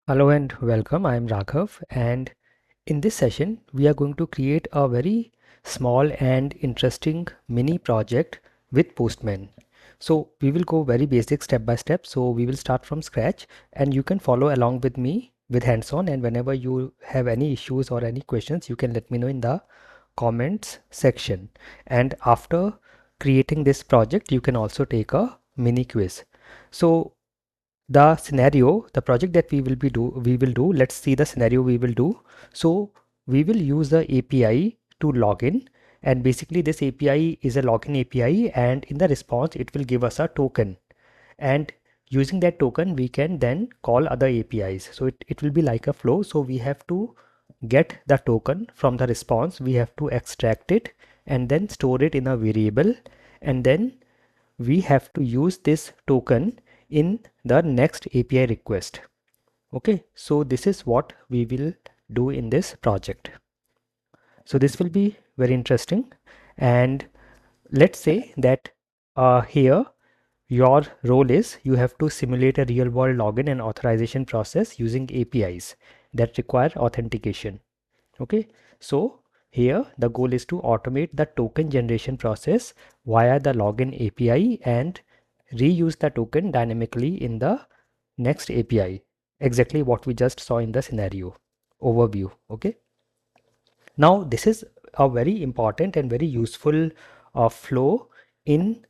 Hello and welcome. I am Raghav, and in this session we are going to create a very small and interesting mini project with Postman. So we will go very basic step by step. So we will start from scratch and you can follow along with me with hands-on, and whenever you have any issues or any questions you can let me know in the comments section. And after creating this project you can also take a mini quiz. So the project that we will do, let's see the scenario we will do. So we will use the API to log in, and basically this API is a login API, and in the response it will give us a token, and using that token we can then call other APIs. So it will be like a flow. So we have to get the token from the response, we have to extract it and then store it in a variable, and then we have to use this token in the next API request. Okay, so this is what we will do in this project. So this will be very interesting. And let's say that here your role is you have to simulate a real world login and authorization process using APIs that require authentication. Okay, so here the goal is to automate the token generation process via the login API and reuse the token dynamically in the next API. Exactly what we just saw in the scenario overview. Okay, now this is a very important and very useful flow in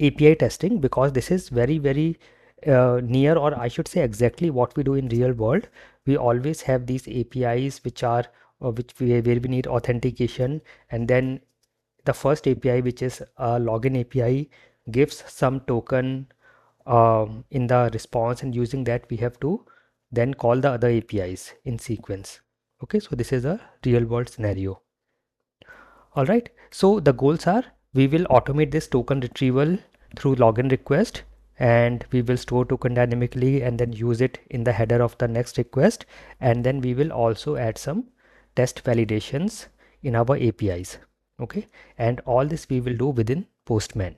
API testing, because this is very near, or I should say exactly what we do in real world. We always have these APIs which are where we need authentication, and then the first API, which is a login API, gives some token in the response, and using that we have to then call the other APIs in sequence. Okay, so this is a real world scenario. All right, so the goals are we will automate this token retrieval through login request, and we will store token dynamically and then use it in the header of the next request, and then we will also add some test validations in our APIs. Okay, and all this we will do within Postman.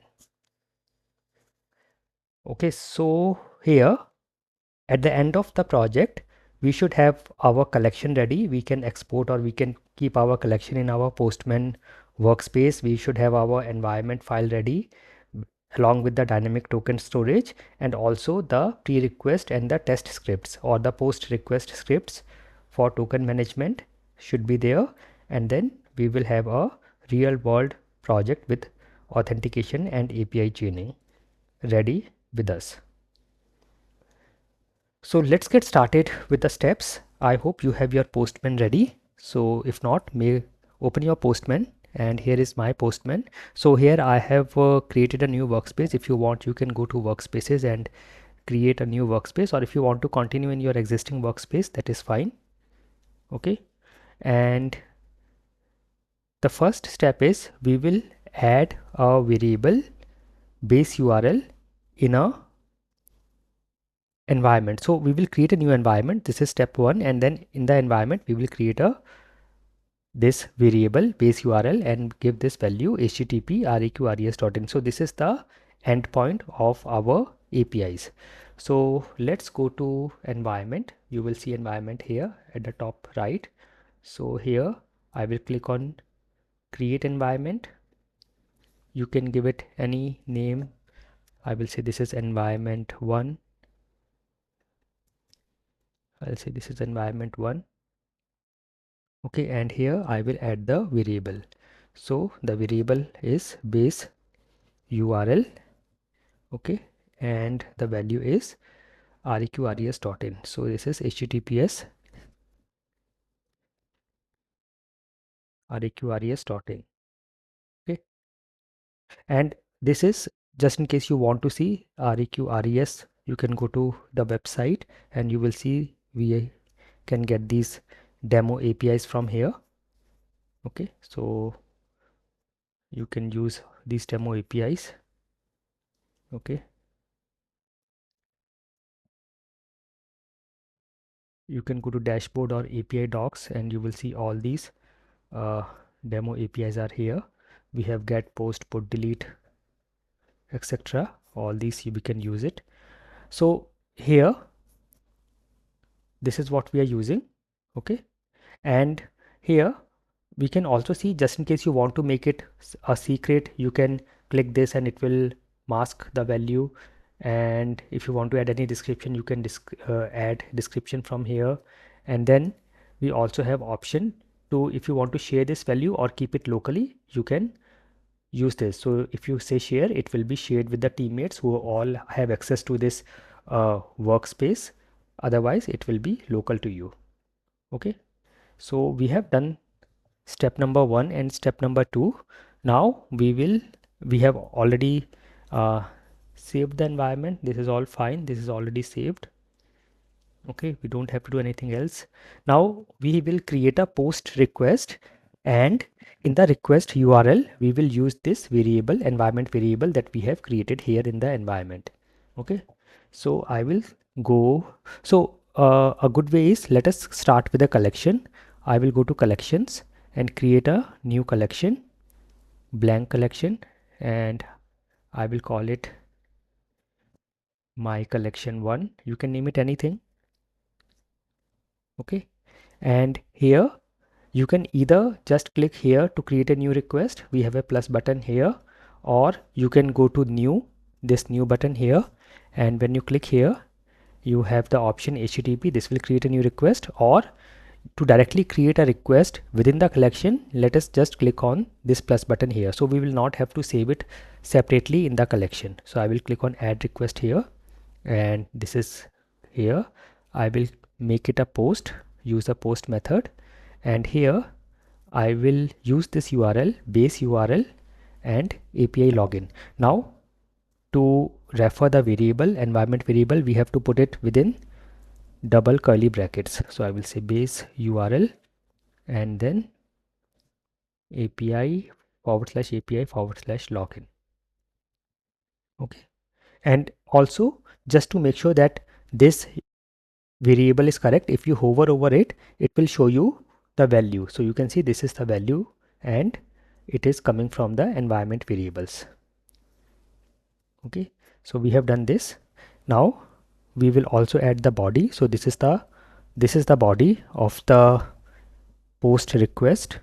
Okay, so here at the end of the project we should have our collection ready. We can export or we can keep our collection in our Postman workspace. We should have our environment file ready along with the dynamic token storage, and also the pre-request and the test scripts or the post request scripts for token management should be there. And then we will have a real world project with authentication and API chaining ready with us. So let's get started with the steps. I hope you have your Postman ready. So if not, may open your Postman, and here is my Postman. So here I have created a new workspace. If you want, you can go to workspaces and create a new workspace, or if you want to continue in your existing workspace, that is fine. Okay, and the first step is we will add a variable base URL in a environment. So we will create a new environment. This is step one, and then in the environment we will create a this variable base URL and give this value http reqres.in. So this is the endpoint of our APIs. So let's go to environment. You will see environment here at the top right. So here I will click on create environment. You can give it any name. I will say this is environment 1. I'll say this is environment 1. Okay, and here I will add the variable. So the variable is base URL. Okay, and the value is reqres.in. So this is https reqres.in. Okay, and this is just in case you want to see reqres, you can go to the website and you will see we can get these demo APIs from here. Okay, so you can use these demo APIs. Okay, you can go to dashboard or API docs and you will see all these demo APIs are here. We have get, post, put, delete, etc. All these we can use it. So here this is what we are using. Okay, and here we can also see, just in case you want to make it a secret, you can click this and it will mask the value. And if you want to add any description, you can add description from here. And then we also have option to, if you want to share this value or keep it locally, you can use this. So if you say share, it will be shared with the teammates who all have access to this workspace. Otherwise it will be local to you. Okay, so we have done step number 1 and step number 2. Now we have already saved the environment. This is all fine, this is already saved. Okay, we don't have to do anything else. Now we will create a post request, and in the request URL we will use this variable, environment variable, that we have created here in the environment. Okay, so I will go. So a good way is, let us start with a collection. I will go to collections and create a new collection, blank collection, and I will call it my collection 1. You can name it anything. Okay, and here you can either just click here to create a new request, we have a plus button here, or you can go to new, this new button here, and when you click here you have the option HTTP. This will create a new request. Or to directly create a request within the collection, let us just click on this plus button here, so we will not have to save it separately in the collection. So I will click on add request here, and this is here. I will make it a post, use a post method, and here I will use this URL, base URL, and API login. Now to refer the variable, environment variable, we have to put it within double curly brackets. So I will say base URL and then API /API /login. Okay, and also just to make sure that this variable is correct, if you hover over it, it will show you the value. So you can see this is the value and it is coming from the environment variables. Okay, so we have done this. Now we will also add the body. So this is the body of the post request.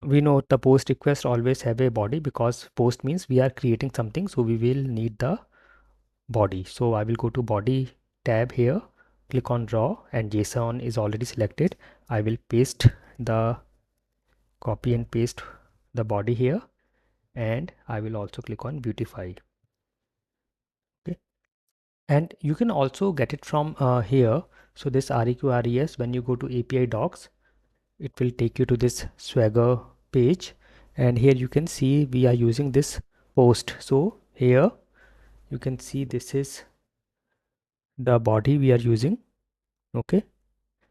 We know the post request always have a body because post means we are creating something, so we will need the body. So I will go to body tab here, click on raw, and JSON is already selected. I will paste the copy and paste the body here, and I will also click on beautify. Okay, and you can also get it from here. So this reqres, when you go to API docs, it will take you to this Swagger page, and here you can see we are using this post. So here you can see this is the body we are using. Okay,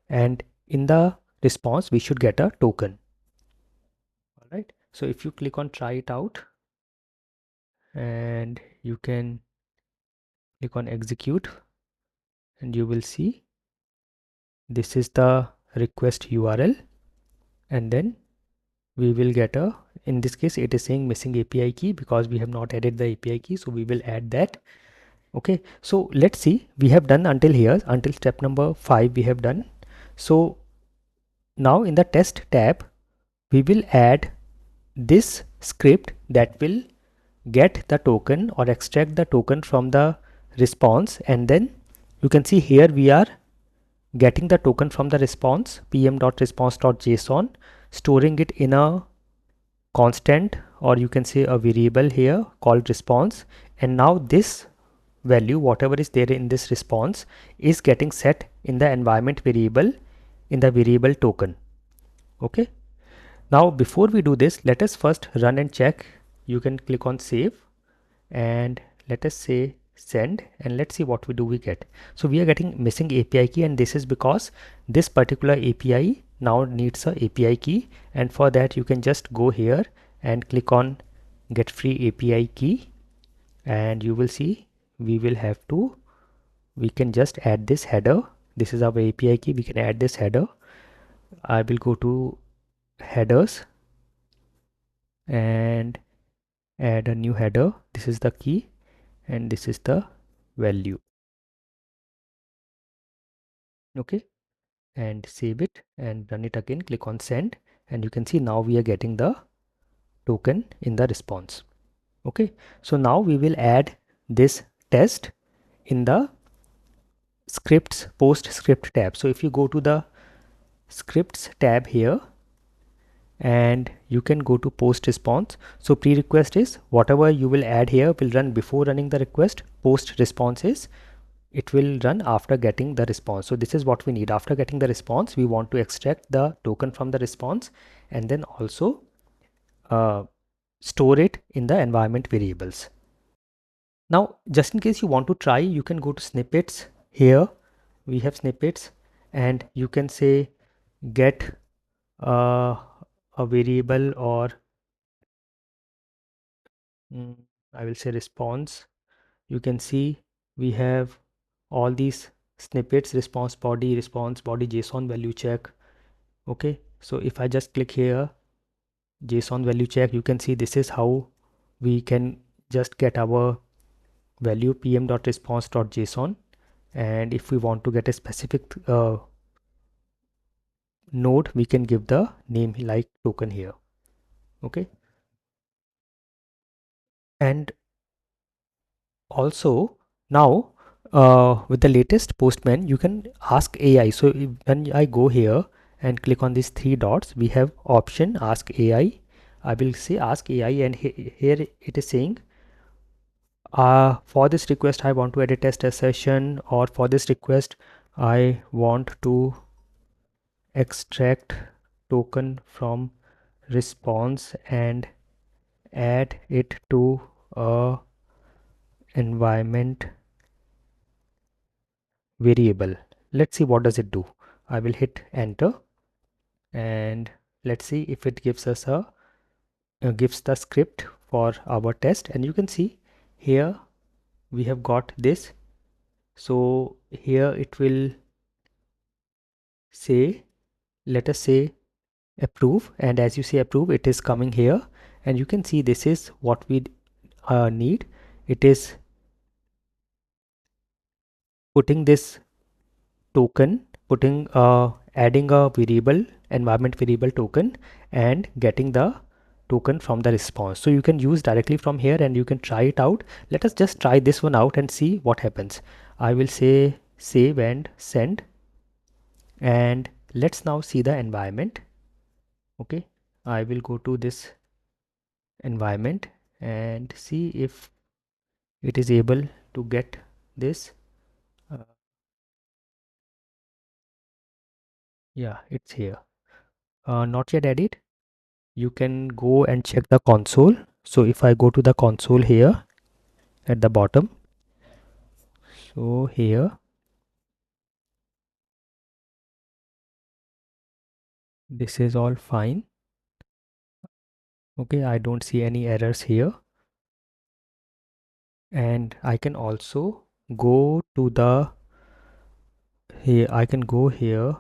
and in the response we should get a token. All right, so if you click on try it out, and you can click on execute, and you will see this is the request URL, and then we will get a, in this case it is saying missing API key because we have not added the API key, so we will add that. Okay, so let's see, we have done until here, until step number 5 we have done. So now in the test tab we will add this script that will get the token or extract the token from the response, and then you can see here we are getting the token from the response, pm.response.json, storing it in a constant, or you can say a variable here called response, and now this value, whatever is there in this response, is getting set in the environment variable, in the variable token. Okay, now before we do this, let us first run and check. You can click on save, and let us say send, and let's see what we get. So we are getting missing API key, and this is because this particular API now needs a API key, and for that you can just go here and click on get free API key, and you will see we can just add this header. This is our API key, we can add this header. I will go to headers and add a new header. This is the key and this is the value. Okay, and save it and run it again. Click on send, and you can see now we are getting the token in the response. Okay, so now we will add this test in the scripts post script tab. So if you go to the scripts tab here, and you can go to post response. So pre-request is whatever you will add here will run before running the request. Post response is it will run after getting the response. So this is what we need. After getting the response, we want to extract the token from the response and then also uh, store it in the environment variables. Now, just in case you want to try, you can go to snippets. Here we have snippets, and you can say get uh, a variable, or I will say response. You can see we have all these snippets: response body, JSON value check. Okay, so if I just click here, JSON value check, you can see this is how we can just get our value pm.response.json. And if we want to get a specific node, we can give the name like token here. Okay, and also now with the latest Postman, you can ask AI. So when I go here and click on these three dots, we have option ask AI. I will say ask AI, and here it is saying for this request I want to add a test session, or for this request I want to extract token from response and add it to a environment variable. Let's see what does it do. I will hit enter, and let's see if it gives us a gives the script for our test. And you can see here we have got this. So here it will say, let us say approve, and as you say approve, it is coming here, and you can see this is what we need. It is putting this token, putting adding a variable, environment variable token, and getting the token from the response. So you can use directly from here and you can try it out. Let us just try this one out and see what happens. I will say save and send, and let's now see the environment. Okay, I will go to this environment and see if it is able to get this. uh, yeah, it's here. Not yet added. You can go and check the console. So if I go to the console here at the bottom, so here this is all fine. Okay, I don't see any errors here, and I can also go to the here. I can go here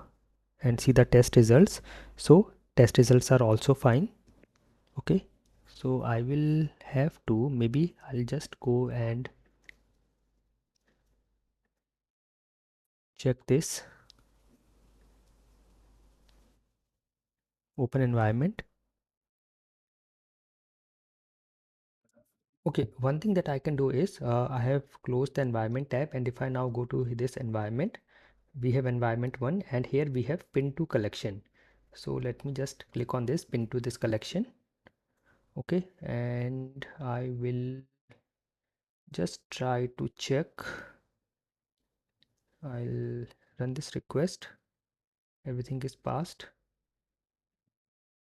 and see the test results. So test results are also fine. Okay, so I will have to, maybe I'll just go and check this open environment. Okay, one thing that I can do is I have closed the environment tab, and if I now go to this environment, we have environment 1, and here we have pin to collection. So let me just click on this pin to this collection. Okay, and I will just try to check. I'll run this request. Everything is passed,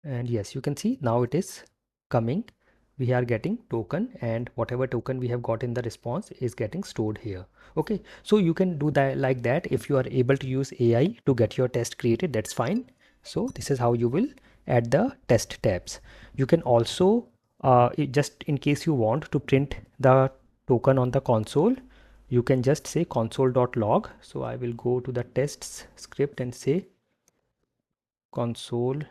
and yes, you can see now it is coming. We are getting token, and whatever token we have got in the response is getting stored here. Okay, so you can do that like that. If you are able to use AI to get your test created, that's fine. So this is how you will add the test tabs. You can also just in case you want to print the token on the console, you can just say console.log. So I will go to the tests script and say console.log,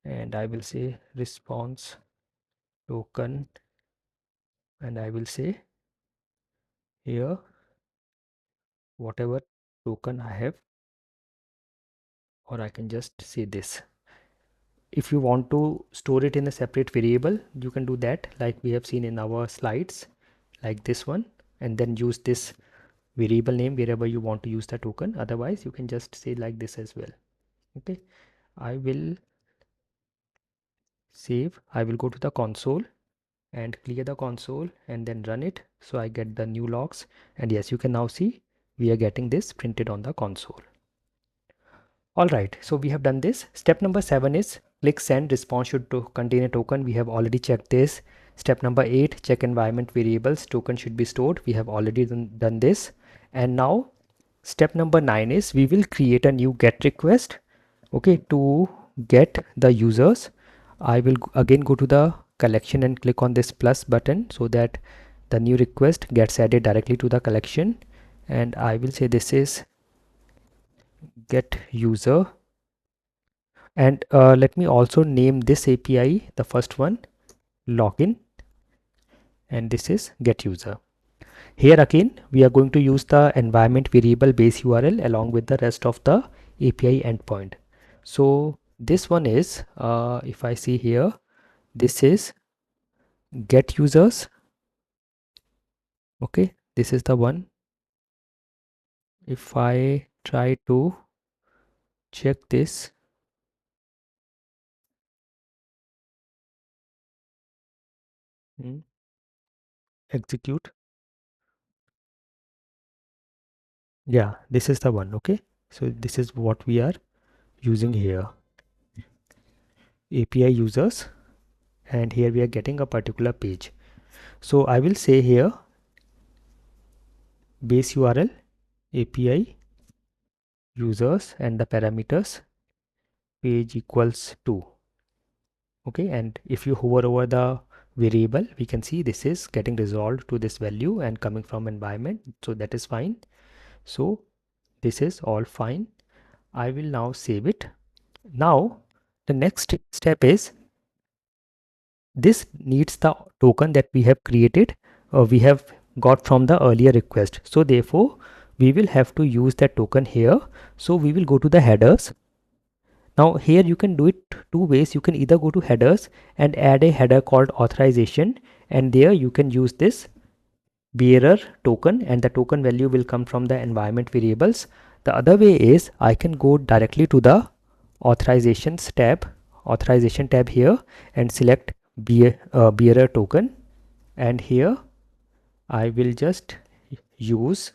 and I will say response token, and I will say here whatever token I have, or I can just say this. If you want to store it in a separate variable, you can do that like we have seen in our slides, like this one, and then use this variable name wherever you want to use the token. Otherwise, you can just say like this as well. Okay, I will save. I will go to the console and clear the console and then run it. So I get the new logs, and yes, you can now see we are getting this printed on the console. All right, so we have done this. Step number 7 is click send, response should to contain a token. We have already checked this. Step number 8, check environment variables, token should be stored. We have already done this. And now step number 9 is we will create a new get request, okay, to get the users. I will again go to the collection and click on this plus button so that the new request gets added directly to the collection. And I will say this is get user, and let me also name this API, the first one, login, and this is get user. Here again we are going to use the environment variable base URL along with the rest of the API endpoint. So this one is if I see here, this is get users. Okay, this is the one. If I try to check this, execute, yeah, this is the one. Okay, so this is what we are using here, API users, and here we are getting a particular page. So I will say here base URL API users and the parameters page equals 2. Okay, and if you hover over the variable, we can see this is getting resolved to this value and coming from environment, so that is fine. So this is all fine. I will now save it. Now the next step is this needs the token that we have created, we have got from the earlier request. So therefore we will have to use that token here. So we will go to the headers. Now here you can do it two ways. You can either go to headers and add a header called authorization, and there you can use this bearer token, and the token value will come from the environment variables. The other way is I can go directly to the authorization tab here and select bearer token, and here I will just use,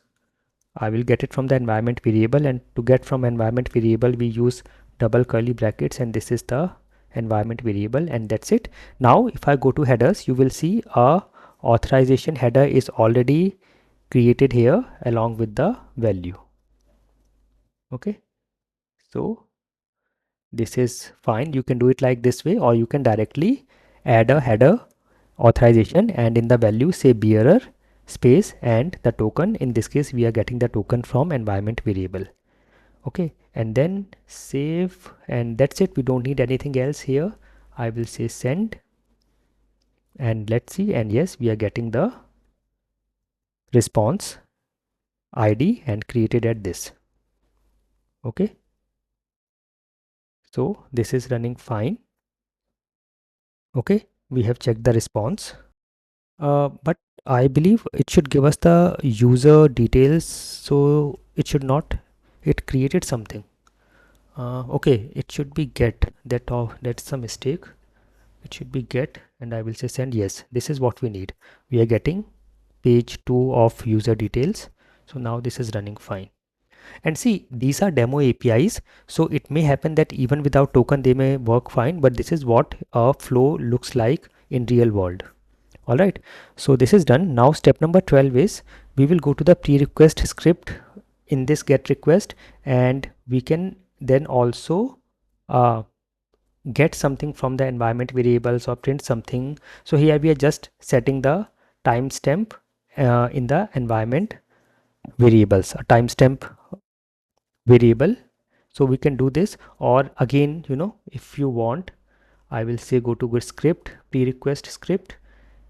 I will get it from the environment variable, and to get from environment variable we use double curly brackets, and this is the environment variable, and that's it. Now if I go to headers, you will see a authorization header is already created here along with the value. Okay, so this is fine. You can do it like this way, or you can directly add a header authorization and in the value say bearer space and the token. In this case we are getting the token from environment variable. Okay, and then save, and that's it. We don't need anything else here. I will say send, and let's see, and yes, we are getting the response ID and created at this. Okay, so this is running fine. Okay, we have checked the response, but I believe it should give us the user details, so it should not, it created something. Okay, it should be get, that's a mistake. It should be get, and I will say send. Yes, this is what we need. We are getting page 2 of user details. So now this is running fine. And see, these are demo APIs, so it may happen that even without token they may work fine, but this is what a flow looks like in real world. All right, so this is done. Now step number 12 is we will go to the pre-request script in this get request, and we can then also get something from the environment variables or print something. So here we are just setting the timestamp in the environment variables, a timestamp variable. So we can do this, or again, if you want, I will say go to good script, pre-request script,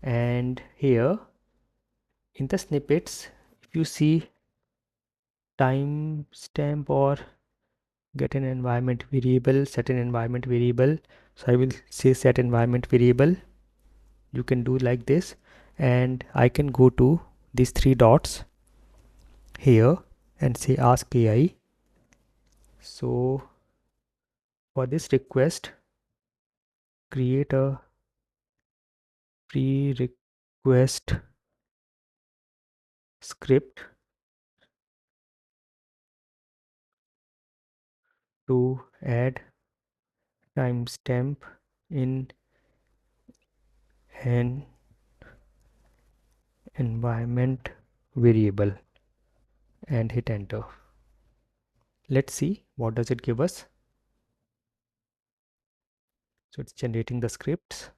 and here in the snippets, if you see timestamp or get an environment variable, set an environment variable. So I will say set environment variable. You can do like this, and I can go to these three dots here and say ask AI. So for this request, create a pre-request script to add timestamp in an environment variable and hit enter. Let's see what does it give us. So it's generating the scripts.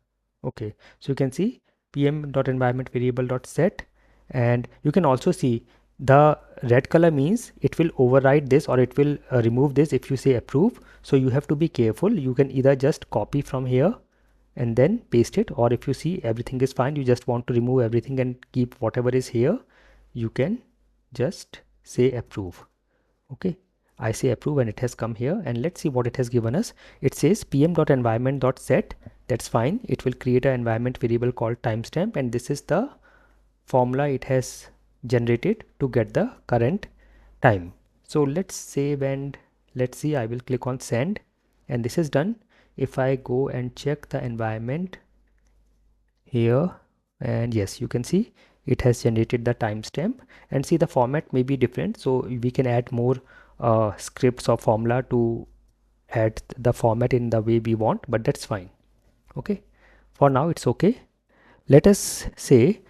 Okay, so you can see pm.environment_variable.set, and you can also see the red color means it will override this or it will remove this if you say approve. So you have to be careful. You can either just copy from here and then paste it, or if you see everything is fine, you just want to remove everything and keep whatever is here, you can just say approve. Okay, I say approve and it has come here, and let's see what it has given us. It says pm.environment.set. That's fine. It will create an environment variable called timestamp, and this is the formula it has generated to get the current time. So let's save and let's see. I will click on send, and this is done. If I go and check the environment here, and yes, you can see it has generated the timestamp, and see the format may be different, so we can add more scripts or formula to add the format in the way we want, but that's fine. Okay, for now it's okay. Let us say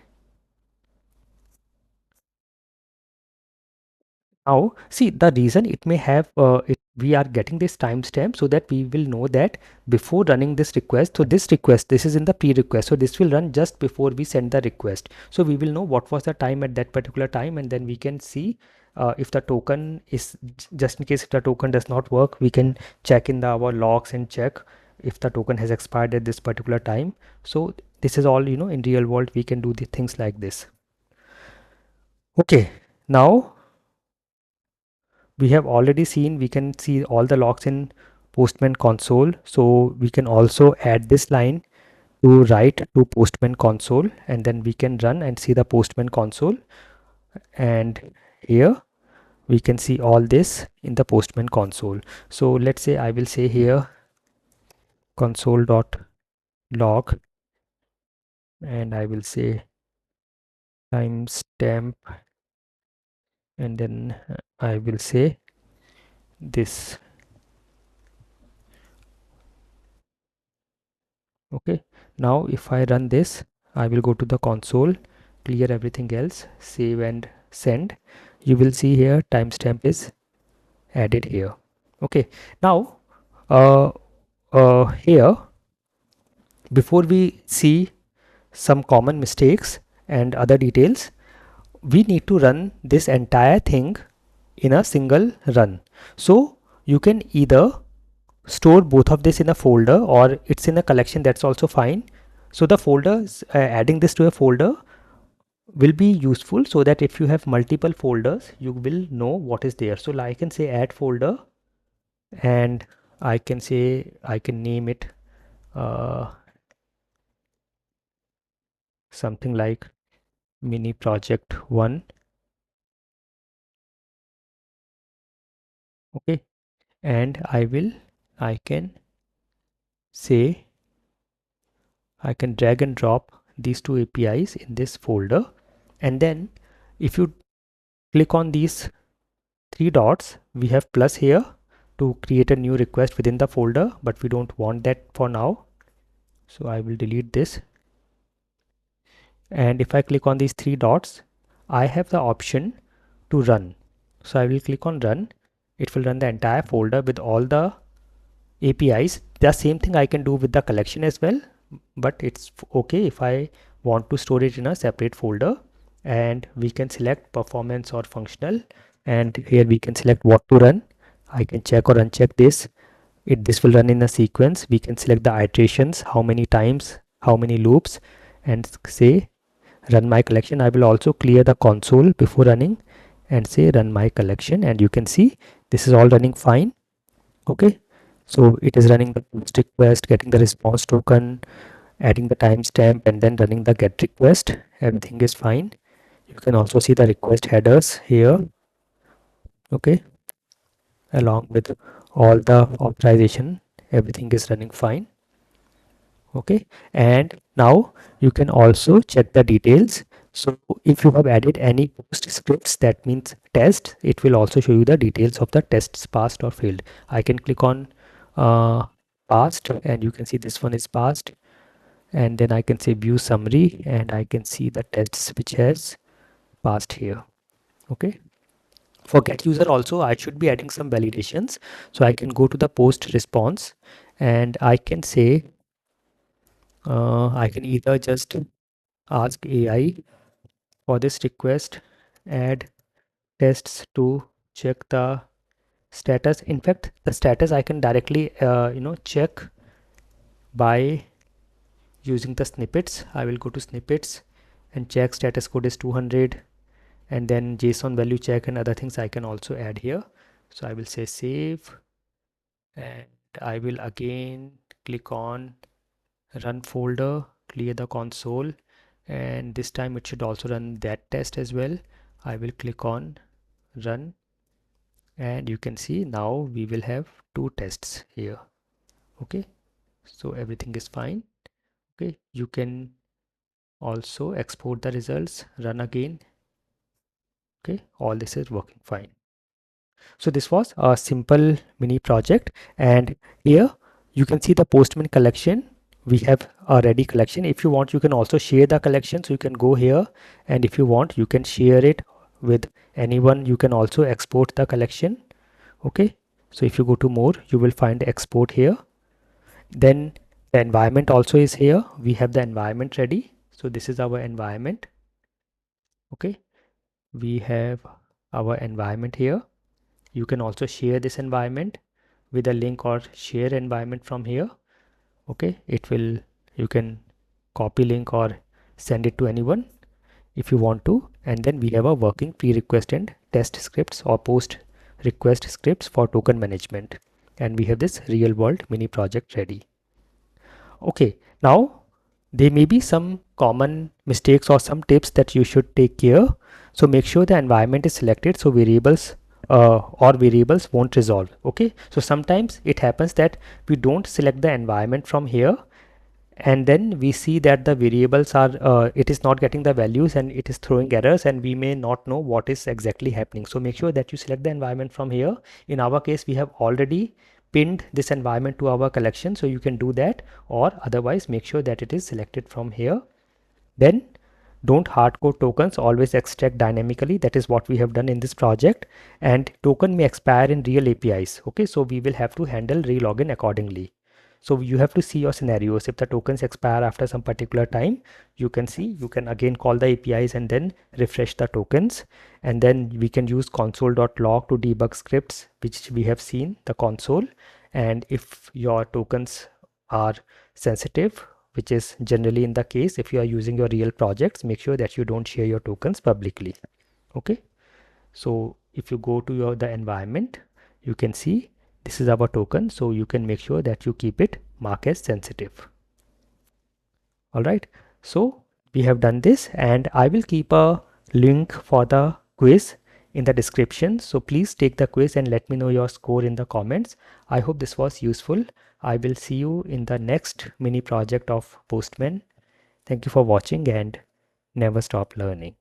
now, see the reason it may have we are getting this timestamp so that we will know that before running this request. So this request, this is in the pre-request, so this will run just before we send the request. So we will know what was the time at that particular time, and then we can see if the token is, just in case if the token does not work, we can check in our logs and check if the token has expired at this particular time. So this is all, in real world we can do the things like this. Okay, now we have already seen, we can see all the logs in Postman console. So we can also add this line to write to Postman console, and then we can run and see the Postman console. And here we can see all this in the Postman console. So let's say I will say here console.log, and I will say timestamp, and then I will say this. Okay, now if I run this, I will go to the console, clear everything else, save and send. You will see here timestamp is added here. Okay, now uh, here, before we see some common mistakes and other details, we need to run this entire thing in a single run. So you can either store both of this in a folder or it's in a collection, that's also fine. So the folders, adding this to a folder will be useful so that if you have multiple folders, you will know what is there. So I can say add folder, and I can say, I can name it something like mini project 1. Okay, and I can say, I can drag and drop these two APIs in this folder, and then if you click on these three dots, we have plus here to create a new request within the folder, but we don't want that for now, so I will delete this. And if I click on these three dots, I have the option to run. So I will click on run. It will run the entire folder with all the APIs. The same thing I can do with the collection as well, but it's okay if I want to store it in a separate folder. And we can select performance or functional, and here we can select what to run. I can check or uncheck this. This will run in a sequence. We can select the iterations, how many times, how many loops, and say run my collection. I will also clear the console before running, and say run my collection, and you can see this is all running fine. Okay, so it is running the post request, getting the response token, adding the timestamp, and then running the get request. Everything is fine. You can also see the request headers here. Okay, along with all the authorization, everything is running fine. Okay, and now you can also check the details. So if you have added any post scripts, that means test, it will also show you the details of the tests passed or failed. I can click on passed, and you can see this one is passed, and then I can say view summary, and I can see the tests which has passed here. Okay, for get user also I should be adding some validations. So I can go to the post response, and I can say I can either just ask AI for this request, add tests to check the status. In fact, the status I can directly check by using the snippets. I will go to snippets and check status code is 200, and then JSON value check and other things I can also add here. So I will say save, and I will again click on run folder, clear the console, and this time it should also run that test as well. I will click on run, and you can see now we will have two tests here. Okay, so everything is fine. Okay, you can also export the results, run again. Okay, all this is working fine. So this was a simple mini project, and here you can see the Postman collection. We have a ready collection. If you want, you can also share the collection. So you can go here, and if you want, you can share it with anyone. You can also export the collection. Okay, so if you go to more, you will find export here. Then the environment also is here. We have the environment ready. So this is our environment. Okay, we have our environment here. You can also share this environment with a link or share environment from here. Okay, you can copy link or send it to anyone if you want to. And then we have a working pre-request and test scripts or post request scripts for token management, and we have this real world mini project ready. Okay, now there may be some common mistakes or some tips that you should take care. So make sure the environment is selected so variables won't resolve. Okay, so sometimes it happens that we don't select the environment from here, and then we see that the variables are it is not getting the values and it is throwing errors, and we may not know what is exactly happening. So make sure that you select the environment from here. In our case, we have already pinned this environment to our collection, so you can do that, or otherwise make sure that it is selected from here. Then don't hardcode tokens, always extract dynamically. That is what we have done in this project, and token may expire in real APIs. Okay, so we will have to handle relogin accordingly. So you have to see your scenarios. If the tokens expire after some particular time, you can again call the APIs and then refresh the tokens, and then we can use console.log to debug scripts, which we have seen the console. And if your tokens are sensitive, which is generally in the case if you are using your real projects, make sure that you don't share your tokens publicly. Okay, so if you go to the environment, you can see this is our token, so you can make sure that you keep it marked as sensitive. All right, so we have done this, and I will keep a link for the quiz in the description. So please take the quiz and let me know your score in the comments. I hope this was useful. I will see you in the next mini project of Postman. Thank you for watching, and never stop learning.